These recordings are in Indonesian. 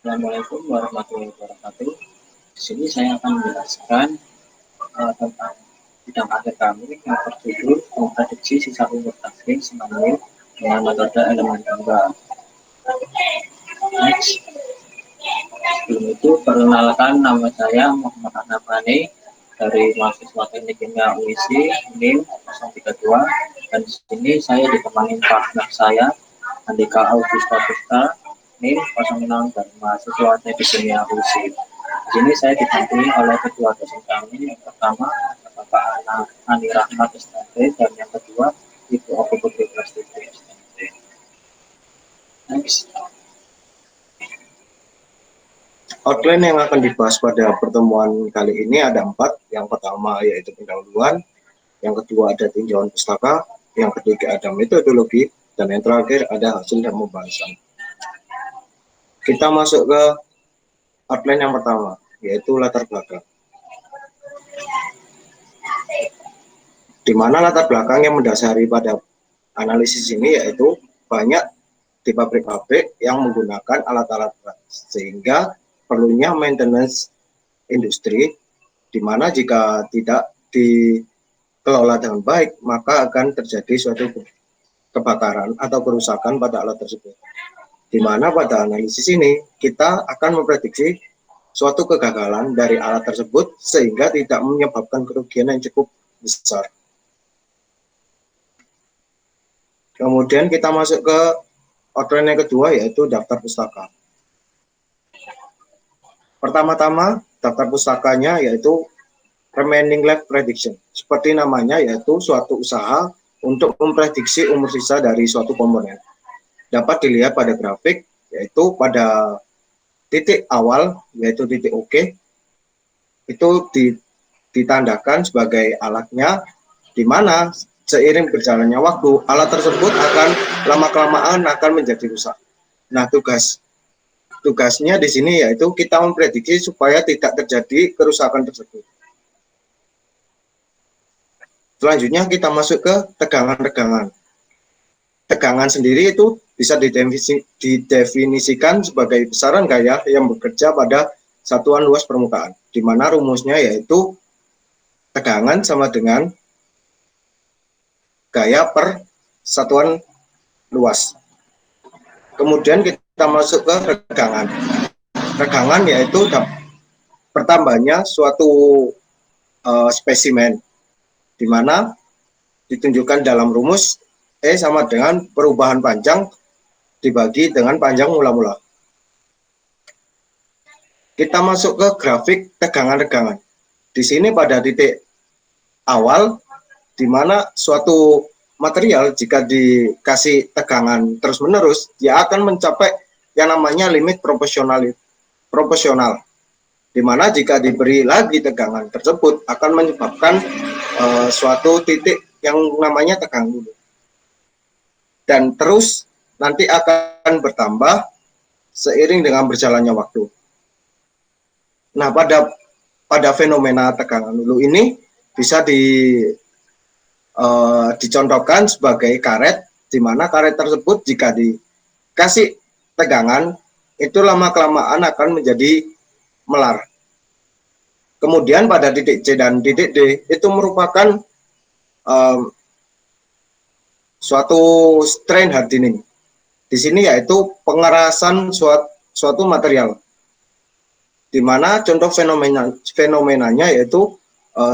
Assalamualaikum warahmatullahi wabarakatuh. Di sini saya akan menjelaskan tentang bidang akhir kami yang berjudul memprediksi sisa umur takvim sinonimim dengan metode elemen ganda. Next. Sebelum itu perkenalkan, nama saya Muhammad Anabani dari mahasiswa Teknik Kimia UISI NIM 032, dan di sini saya ditemani partner saya Andika Augusta Pusta NIM 06 dari mahasiswa Teknik Kimia UISI. Di sini saya didampingi oleh kedua dosen kami, yang pertama Bapak Ani Rahmat STMP, dan yang kedua Ibu Oke Putri Prastuti STMP. Next. Outline yang akan dibahas pada pertemuan kali ini ada 4. Yang pertama yaitu pendahuluan, yang kedua ada tinjauan pustaka, yang ketiga ada metodologi, dan yang terakhir ada hasil dan pembahasan. Kita masuk ke outline yang pertama, yaitu latar belakang. Di mana latar belakang yang mendasari pada analisis ini yaitu banyak di pabrik-pabrik yang menggunakan alat-alat berat, sehingga perlunya maintenance industri, di mana jika tidak dikelola dengan baik, maka akan terjadi suatu kebakaran atau kerusakan pada alat tersebut. Di mana pada analisis ini, kita akan memprediksi suatu kegagalan dari alat tersebut sehingga tidak menyebabkan kerugian yang cukup besar. Kemudian kita masuk ke outline yang kedua, yaitu daftar pustaka. Pertama-tama, daftar pustakanya yaitu remaining life prediction. Seperti namanya, yaitu suatu usaha untuk memprediksi umur sisa dari suatu komponen. Dapat dilihat pada grafik, yaitu pada titik awal, yaitu titik OK, itu ditandakan sebagai alatnya, di mana seiring berjalannya waktu, alat tersebut akan lama-kelamaan akan menjadi rusak. Nah, tugasnya di sini yaitu kita memprediksi supaya tidak terjadi kerusakan tersebut. Selanjutnya kita masuk ke tegangan-tegangan. Tegangan sendiri itu bisa didefinisikan sebagai besaran gaya yang bekerja pada satuan luas permukaan, di mana rumusnya yaitu tegangan sama dengan gaya per satuan luas. Kemudian kita masuk ke regangan. Regangan yaitu bertambahnya suatu spesimen, di mana ditunjukkan dalam rumus E sama dengan perubahan panjang dibagi dengan panjang mula-mula. Kita masuk ke grafik tegangan-regangan. Di sini pada titik awal, di mana suatu material jika dikasih tegangan terus-menerus, dia akan mencapai yang namanya limit proporsional, di mana jika diberi lagi tegangan tersebut akan menyebabkan suatu titik yang namanya tegangan dulu, dan terus nanti akan bertambah seiring dengan berjalannya waktu. Nah, pada fenomena tegangan dulu ini bisa dicontohkan sebagai karet, di mana karet tersebut jika dikasih tegangan itu lama-kelamaan akan menjadi melar. Kemudian pada titik C dan titik D itu merupakan suatu strain hardening. Di sini yaitu pengerasan suatu material, di mana contoh fenomenanya yaitu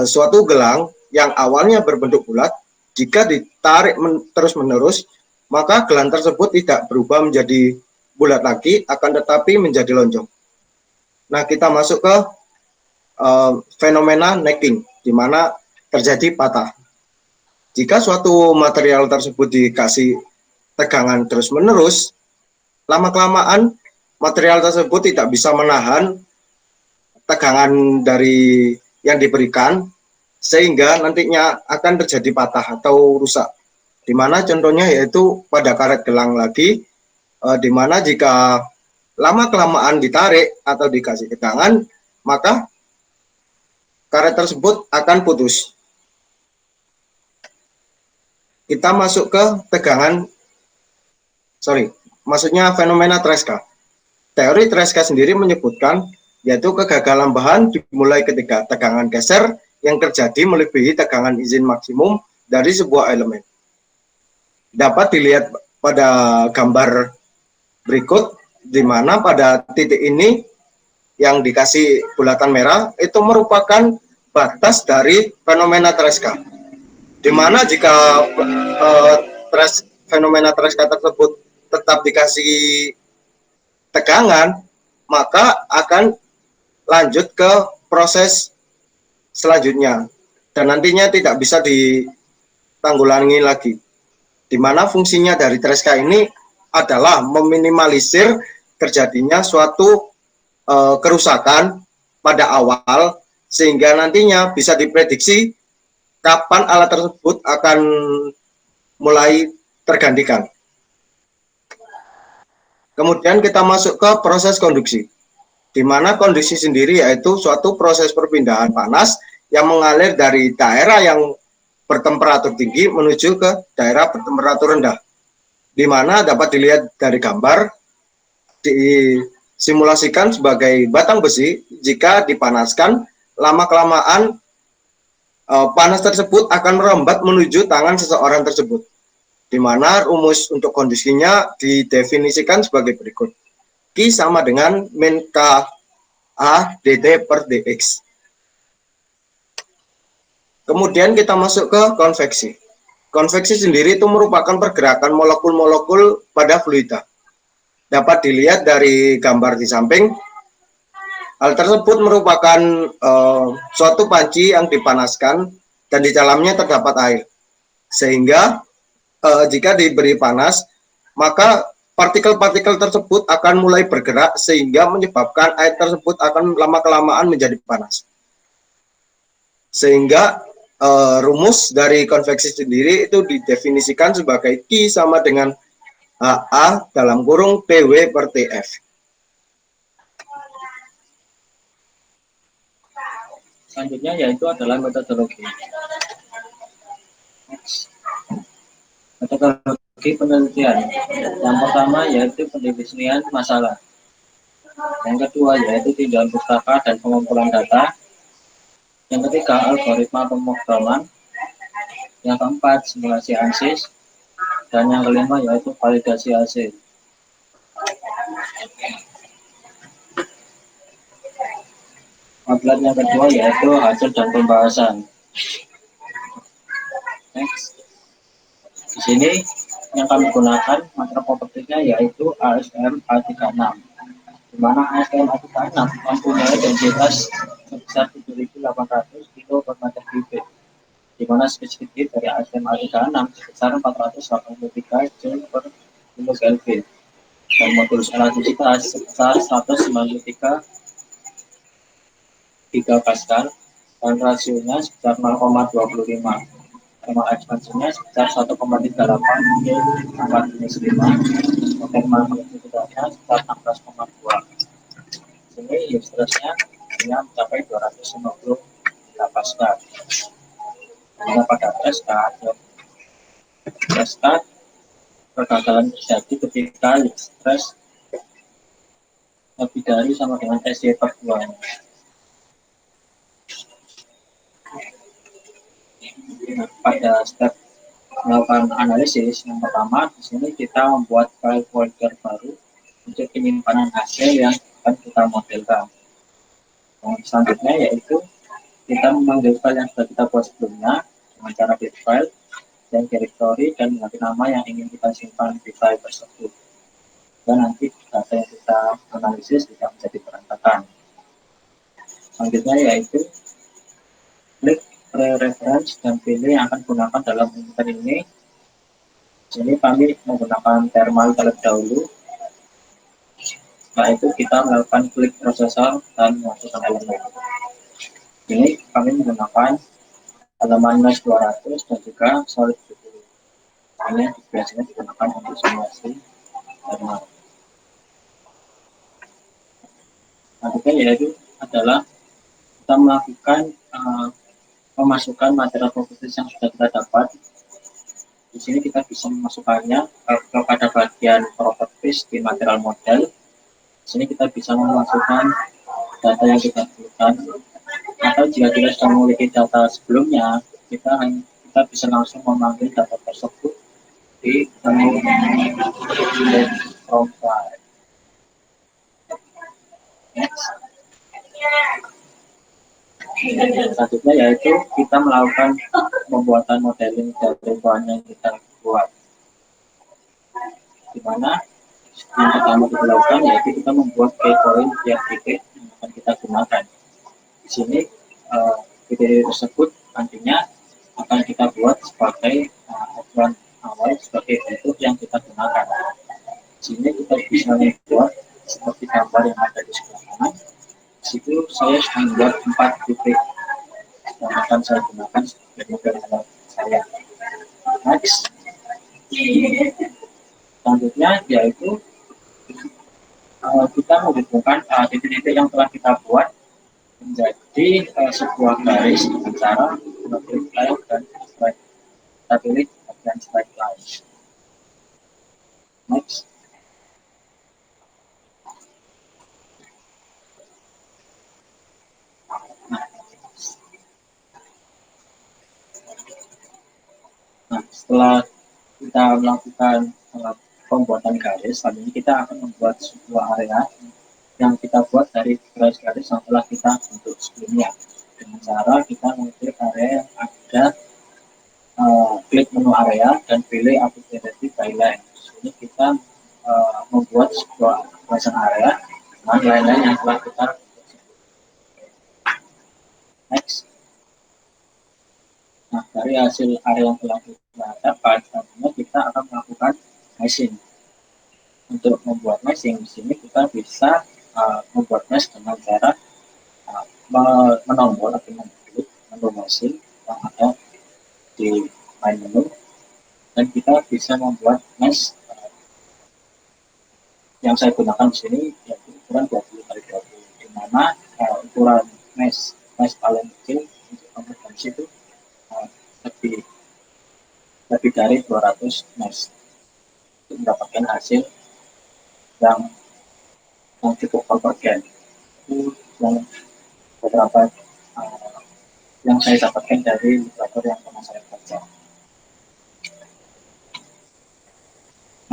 suatu gelang yang awalnya berbentuk bulat, jika ditarik terus-menerus, maka gelang tersebut tidak berubah menjadi bulat lagi, akan tetapi menjadi lonjong. Nah, kita masuk ke fenomena necking, di mana terjadi patah. Jika suatu material tersebut dikasih tegangan terus-menerus, lama-kelamaan material tersebut tidak bisa menahan tegangan dari yang diberikan, sehingga nantinya akan terjadi patah atau rusak. Di mana contohnya yaitu pada karet gelang lagi, di mana jika lama-kelamaan ditarik atau dikasih tegangan, maka karet tersebut akan putus. Kita masuk ke maksudnya fenomena Tresca. Teori Tresca sendiri menyebutkan yaitu kegagalan bahan dimulai ketika tegangan geser yang terjadi melebihi tegangan izin maksimum dari sebuah elemen. Dapat dilihat pada gambar berikut, di mana pada titik ini yang dikasih bulatan merah itu merupakan batas dari fenomena Tresca. Di mana jika fenomena Tresca tersebut tetap dikasih tegangan, maka akan lanjut ke proses selanjutnya dan nantinya tidak bisa ditanggulangi lagi. Di mana fungsinya dari Tresca ini adalah meminimalisir terjadinya suatu kerusakan pada awal sehingga nantinya bisa diprediksi kapan alat tersebut akan mulai tergantikan. Kemudian kita masuk ke proses konduksi, di mana konduksi sendiri yaitu suatu proses perpindahan panas yang mengalir dari daerah yang bertemperatur tinggi menuju ke daerah bertemperatur rendah, di mana dapat dilihat dari gambar disimulasikan sebagai batang besi. Jika dipanaskan lama-kelamaan panas tersebut akan merambat menuju tangan seseorang tersebut, di mana rumus untuk kondisinya didefinisikan sebagai berikut. Q sama dengan min K A dt per dx. Kemudian kita masuk ke konveksi. Konveksi sendiri itu merupakan pergerakan molekul-molekul pada fluida. Dapat dilihat dari gambar di samping. Hal tersebut merupakan suatu panci yang dipanaskan dan di dalamnya terdapat air. Sehingga jika diberi panas, maka partikel-partikel tersebut akan mulai bergerak sehingga menyebabkan air tersebut akan lama-kelamaan menjadi panas. Sehingga rumus dari konveksi sendiri itu didefinisikan sebagai Q sama dengan HA dalam kurung PW per TF. Selanjutnya yaitu adalah metodologi. Metodologi penelitian. Yang pertama yaitu pendefinisian masalah. Yang kedua yaitu tinjauan pustaka dan pengumpulan data. Yang ketiga algoritma pemrograman. Yang keempat simulasi ANSYS. Dan yang kelima yaitu validasi hasil. Outline yang kedua yaitu hasil dan pembahasan. Next. Di sini yang kami gunakan materi propertinya yaitu ASM A36. Di mana ASM A36 mempunyai densitas sebesar 7.800 kilo per meter kubik. Di mana spesifik dari ASM A36 sebesar 483 joule per kilo Kelvin. Dan modulus elastisitas sebesar 193 gigapascal dan rasionya sebesar 0,25. Tema ekspansinya sebesar 1,38 sama jenis 5. Tema magnitudonya sebesar 16,2. Sini stressnya mencapai 250 gigapascal. Karena pada SK kegagalan terjadi ketika stres lebih dari sama dengan SY per 2. Pada step melakukan analisis yang pertama, di sini kita membuat file folder baru untuk penyimpanan hasil yang akan kita modelkan. Yang selanjutnya yaitu kita memanggil file yang sudah kita buat sebelumnya dengan cara get file dan directory dan mengganti nama yang ingin kita simpan di file tersebut. Dan nanti data yang kita analisis tidak menjadi berantakan. Selanjutnya yaitu klik pre-reference dan pilih yang akan digunakan dalam rujukan ini. Sini kami menggunakan thermal terlebih dahulu. Setelah itu kita melakukan klik prosesor dan memasukkan elemen. Ini kami menggunakan halaman mesh 200 dan juga solid 70. Ini biasanya digunakan untuk simulasi thermal. Selanjutnya yaitu adalah kita melakukan memasukkan material properties yang sudah kita dapat. Di sini kita bisa memasukkannya kepada bagian properties di material model. Di sini kita bisa memasukkan data yang kita butuhkan, atau jika kita sudah memiliki data sebelumnya, kita bisa langsung memanggil data tersebut di menu profile. Next. Selanjutnya yaitu kita melakukan pembuatan modeling dari bahan yang kita buat, di mana yang pertama kita lakukan yaitu kita membuat keypoint tiap titik yang akan kita gunakan. Di sini titik tersebut nantinya akan kita buat sebagai aturan awal sebagai bentuk yang kita gunakan. Di sini kita bisa membuat seperti gambar yang ada di sebelah kanan. Di situ saya sudah membuat 4 titik yang akan saya gunakan sebagai model awal saya. Next. Selanjutnya yaitu kita menghubungkan titik-titik yang telah kita buat menjadi sebuah garis dengan cara mengklik line dan strike. Kita pilih bagian strike line. Next. Nah, setelah kita melakukan pembuatan garis, selanjutnya kita akan membuat sebuah area yang kita buat dari garis-garis yang telah kita bentuk sebelumnya, dengan cara kita mengklik area yang ada, klik menu area dan pilih Activity by Line. Ini kita membuat sebuah batasan area dengan line-line yang telah kita bentuk. Next. Nah, dari hasil area yang telah kita dapat, tentunya kita akan melakukan meshing. Untuk membuat meshing di sini kita bisa membuat mesh dengan cara menombol atau mengklik menu meshing yang ada di main menu, dan kita bisa membuat mesh yang saya gunakan di sini yaitu ukuran 20x20, di mana ukuran mesh paling kecil untuk kompetensi itu lebih dari 200 mesh untuk mendapatkan hasil yang cukup konvergen. Itu yang beberapa yang saya dapatkan dari literatur yang pernah saya baca.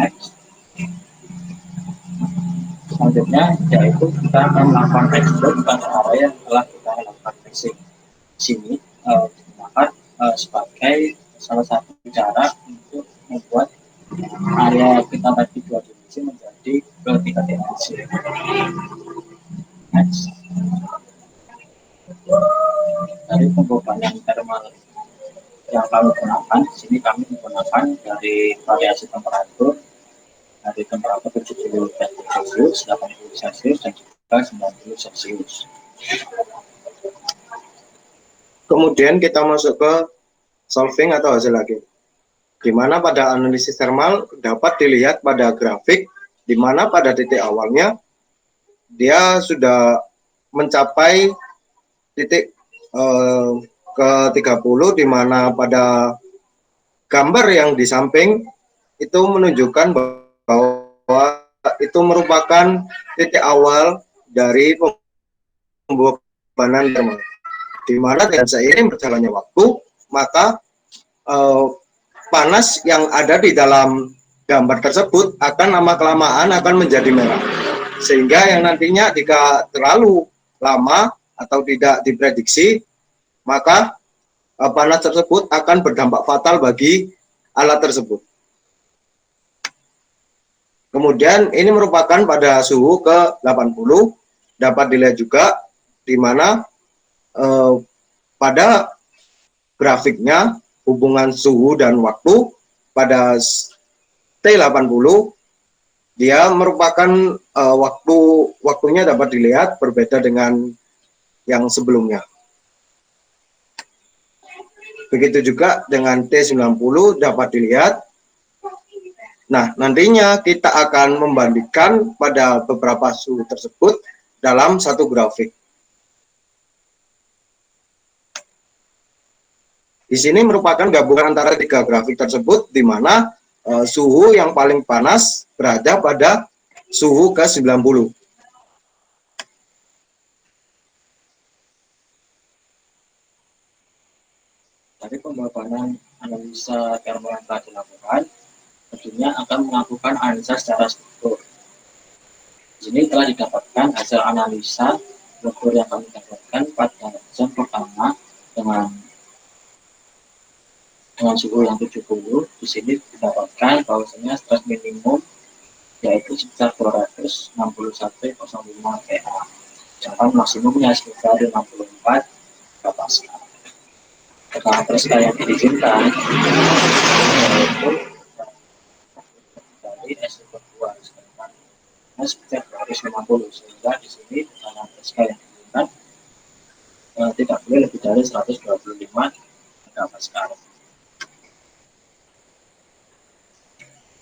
Next. Selanjutnya yaitu kita akan melakukan export pada area yang telah kita lakukan meshing. Di sini digunakan sebagai salah satu cara untuk membuat area kita tadi 2 dimensi menjadi ke 3 dimensi. Next. Dari pembebanan thermal yang kami gunakan, di sini kami menggunakan dari variasi temperatur, dari temperatur 70 derajat Celcius, 80 Celcius, dan juga 90 Celcius. Kemudian kita masuk ke solving atau hasil akhir, di mana pada analisis thermal dapat dilihat pada grafik di mana pada titik awalnya dia sudah mencapai titik ke 30, di mana pada gambar yang di samping itu menunjukkan bahwa itu merupakan titik awal dari pembebanan thermal, di mana dengan seiring berjalannya waktu maka panas yang ada di dalam gambar tersebut akan lama-kelamaan akan menjadi merah, sehingga yang nantinya jika terlalu lama atau tidak diprediksi, maka panas tersebut akan berdampak fatal bagi alat tersebut. Kemudian ini merupakan pada suhu ke 80, dapat dilihat juga di mana pada grafiknya hubungan suhu dan waktu pada T80 dia merupakan waktunya dapat dilihat berbeda dengan yang sebelumnya. Begitu juga dengan T90 dapat dilihat. Nah, nantinya kita akan membandingkan pada beberapa suhu tersebut dalam satu grafik. Di sini merupakan gabungan antara 3 grafik tersebut, di mana suhu yang paling panas berada pada suhu ke 90. pemaparan analisa thermal yang telah dilakukan, tentunya akan melakukan analisa secara struktur. Di sini telah didapatkan hasil analisa struktur yang kami dapatkan pada jam pertama dengan suhu yang 70. Di sini didapatkan bahwasanya stres minimum yaitu sekitar 261,05 PA, sedangkan maksimumnya sekitar 54 Pascal. Tekanan Pascal yang diizinkan yaitu dari S2, sedangkan sekitar 250, sehingga di sini tekanan Pascal yang diizinkan tidak boleh lebih dari 125 Pascal.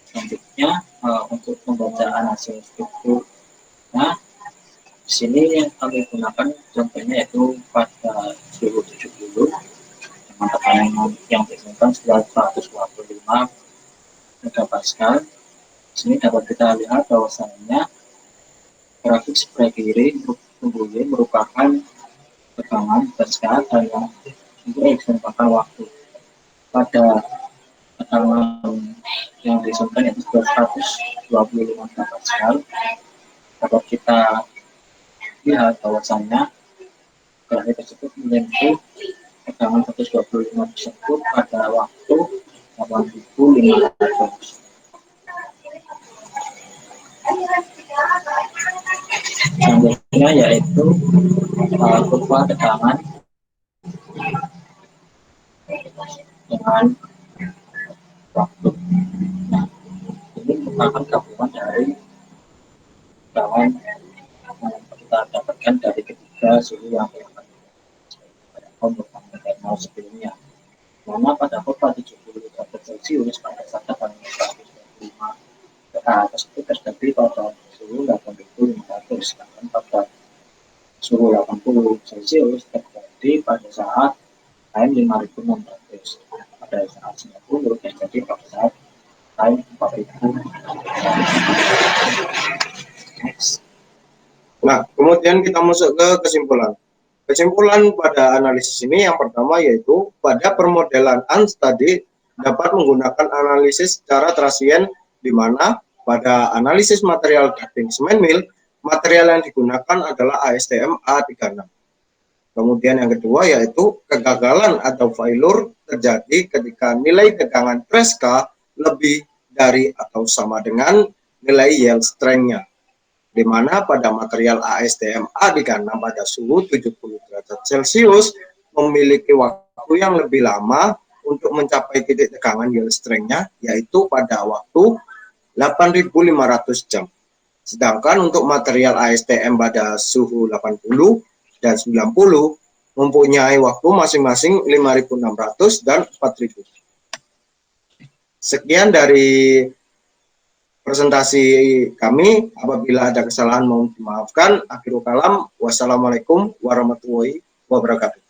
Selanjutnya untuk pembacaan hasil struktur, nah di sini yang kami gunakan contohnya yaitu pada suhu 70 dengan tekanan yang diinginkan sekitar 125 megapascal. Di sini dapat kita lihat bahwasanya grafik sebelah kiri merupakan tekanan pascal dan yang merupakan waktu. Pada tekanan yang diinginkan yaitu 125 megapascal, dapat kita lihat bahwasanya grafik tersebut menyentuh tekanan 125 tersebut pada waktu 8.500. Selanjutnya yaitu kurva tekanan dengan waktu. Nah, ini merupakan gabungan dari tekanan yang kita dapatkan dari ketiga suhu yang thermal sebelumnya. Mana pada kurva 70 derajat Celcius pada saat tekanan 125 tersebut terjadi pada suhu 8.500, sedangkan pada suhu 80 Celcius terjadi pada saat time 5.600, pada saat 90 terjadi pada saat time 4.000. Next. Nah, kemudian kita masuk ke kesimpulan. Kesimpulan pada analisis ini yang pertama yaitu pada permodelan ANS tadi dapat menggunakan analisis secara transient, di mana pada analisis material ducting semen mill, material yang digunakan adalah ASTM A36. Kemudian yang kedua yaitu kegagalan atau failure terjadi ketika nilai tegangan Tresca lebih dari atau sama dengan nilai yield strength-nya, di mana pada material ASTM A36 pada suhu 70 derajat Celcius memiliki waktu yang lebih lama untuk mencapai titik tegangan yield strength-nya, yaitu pada waktu 8.500 jam. Sedangkan untuk material ASTM pada suhu 80 dan 90 mempunyai waktu masing-masing 5.600 dan 4.000. Sekian dari presentasi kami. Apabila ada kesalahan mohon dimaafkan. Akhirul kalam. Wassalamualaikum warahmatullahi wabarakatuh.